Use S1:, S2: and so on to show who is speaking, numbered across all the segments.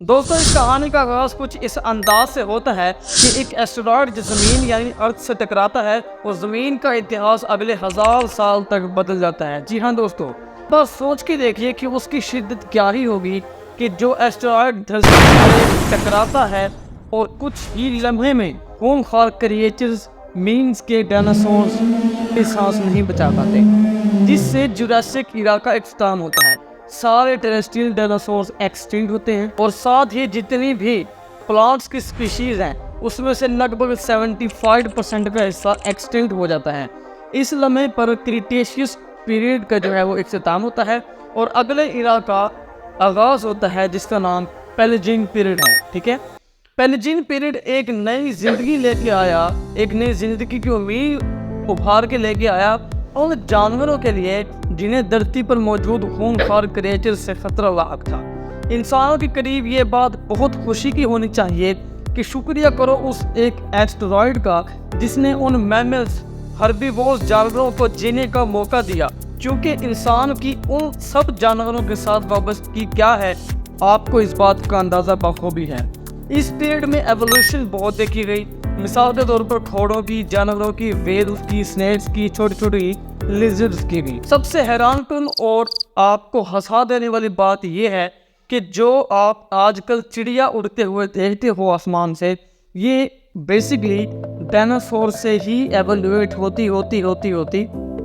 S1: दोस्तों, इस कहानी का आगाज़ कुछ इस अंदाज से होता है कि एक एस्टेरॉयड जो ज़मीन यानी अर्थ से टकराता है और ज़मीन का इतिहास अगले 1000 साल तक बदल जाता है। जी हाँ दोस्तों, बस सोच के देखिए कि उसकी शिद्दत क्या ही होगी कि जो एस्टेरॉयड धरती से टकराता है और कुछ ही लम्हे में खूंखार क्रिएचर्स मीन्स के डायनासोर्स की सांस नहीं बचा पाते, जिससे जुरासिक इरा का इख्तिताम होता है। सारे टेरेस्ट्रियल डायनासोर्स एक्सटिंक्ट होते हैं और साथ ही जितनी भी प्लांट्स की स्पीशीज हैं उसमें से लगभग 75% का हिस्सा एक्सटिंक्ट हो जाता है। इस लम्हे पर क्रिटेशियस पीरियड का जो है वो इख्तिताम होता है और अगले इरा का आगाज़ होता है जिसका नाम पैलेजिन पीरियड है। ठीक है, पैलेजिन पीरियड एक नई जिंदगी लेके आया, एक नई जिंदगी की उम्मीद उभार के लेके आया उन जानवरों के लिए जिन्हें धरती पर मौजूद खूंखार क्रिएचर से खतरा लाक था। इंसानों के करीब ये बात बहुत खुशी की होनी चाहिए कि शुक्रिया करो उस एक एस्टेरॉयड का जिसने उन मैमल्स हर्बीवोर्स जानवरों को जीने का मौका दिया, क्योंकि इंसान की उन सब जानवरों के साथ वाबस्तगी क्या है आपको इस बात का अंदाज़ा बखूबी है। इस पीरियड में एवोल्यूशन बहुत देखी गई, मिसाल के तौर पर घोड़ों की, जानवरों की, वेल्स की, स्नेक्स की, छोटी छोटी लिजर्ड्स की भी। सबसे हैरानकुन और आपको हंसा देने वाली बात यह है कि जो आप आजकल चिड़िया उड़ते हुए देखते हो आसमान से, ये बेसिकली डायनासोर से ही एवोल्यूएट होती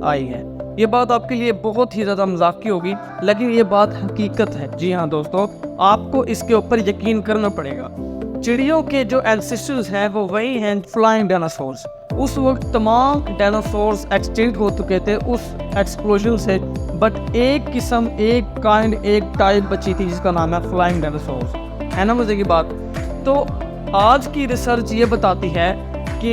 S1: आई है। ये बात आपके लिए बहुत ही ज़्यादा मजाक की होगी, लेकिन ये बात हकीकत है। जी हाँ दोस्तों, आपको इसके ऊपर यकीन करना पड़ेगा। चिड़ियों के जो एंसेस्टर्स हैं वो वही हैं फ्लाइंग डायनासोर्स। उस वक्त तमाम डायनासोर्स एक्सटिंक्ट हो चुके थे उस एक्सप्लोजन से, बट एक किस्म, एक काइंड, एक टाइप बची थी जिसका नाम है फ्लाइंग डायनासोर्स। है ना मजे की बात। तो आज की रिसर्च ये बताती है कि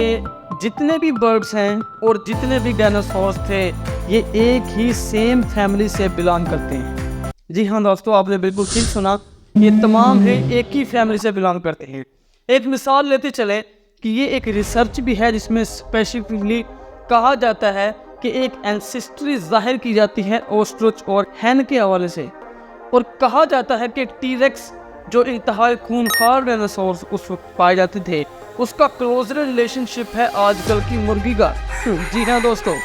S1: जितने भी बर्ड्स हैं और जितने भी डायनासोर्स थे ये एक ही सेम फैमिली से बिलोंग करते हैं। जी हाँ दोस्तों, आपने बिल्कुल ठीक सुना, ये तमाम है एक ही फैमिली से बिलोंग करते हैं। एक मिसाल लेते चले कि ये एक रिसर्च भी है जिसमें स्पेसिफिकली कहा जाता है कि एक एंसेस्ट्री जाहिर की जाती है ऑस्ट्रिच और हैन के हवाले से, और कहा जाता है कि टीरेक्स जो इंतहाई खूंखार डायनासोर्स उस वक्त पाए जाते थे उसका क्लोजर रिलेशनशिप है आजकल की मुर्गी का। जी हाँ दोस्तों,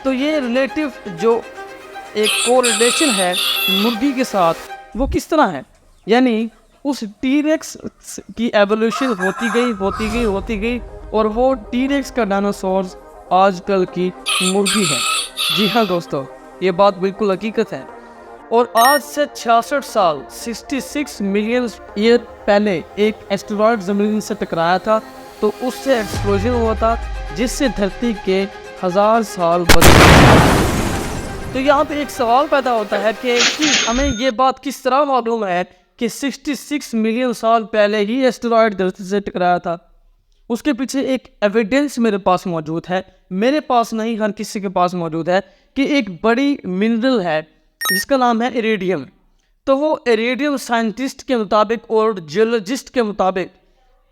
S1: तो ये रिलेटिव जो एक कोरिलेशन है मुर्गी के साथ वो किस तरह है, यानी उस टीरेक्स की एवोल्यूशन होती गई और वो टीरेक्स का डायनासोर्स आजकल की मुर्गी है। जी हाँ दोस्तों, ये बात बिल्कुल हकीकत है। और आज से 66 साल 66 मिलियन ईयर पहले एक एस्टेरॉयड ज़मीन से टकराया था, तो उससे एक्सप्लोजन हुआ था जिससे धरती के 1000 साल बदले। तो यहाँ पे एक सवाल पैदा होता है कि हमें ये बात किस तरह मालूम है कि 66 मिलियन साल पहले ही एस्टेरॉयड धरती से टकराया था। उसके पीछे एक एविडेंस मेरे पास मौजूद है, मेरे पास नहीं हर किसी के पास मौजूद है, कि एक बड़ी मिनरल है जिसका नाम है इरिडियम। तो वो इरिडियम साइंटिस्ट के मुताबिक और जियोलॉजिस्ट के मुताबिक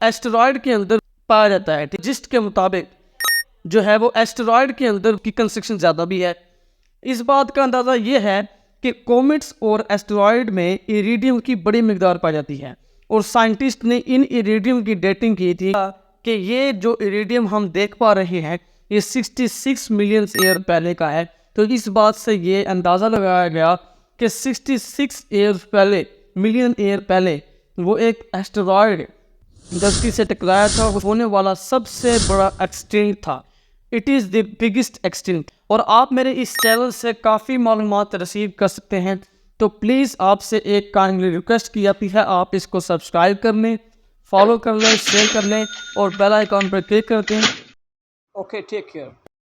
S1: एस्टेरॉयड के अंदर पाया जाता है। जिस्ट के मुताबिक जो है वो एस्टेरॉयड के अंदर की कंस्ट्रक्शन ज़्यादा भी है। इस बात का अंदाज़ा ये है कि कॉमेट्स और एस्टेरॉयड में इरिडियम की बड़ी मिकदार पाई जाती है, और साइंटिस्ट ने इन इरिडियम की डेटिंग की थी कि ये जो इरिडियम हम देख पा रहे हैं ये 66 मिलियन ईयर पहले का है। तो इस बात से ये अंदाज़ा लगाया गया कि 66 मिलियन ईयर पहले वो एक एस्टेरॉयड धरती से टकराया था, होने वाला सबसे बड़ा एक्सटिंक्ट था। It is the biggest extinct. और आप मेरे इस चैनल से काफ़ी मालूमात रिसीव कर सकते हैं, तो प्लीज़ आपसे एक काइंडली रिक्वेस्ट की जाती है, आप इसको सब्सक्राइब कर लें, फॉलो कर लें, शेयर कर लें और बेल आइकॉन पर क्लिक कर दें। Okay, take care.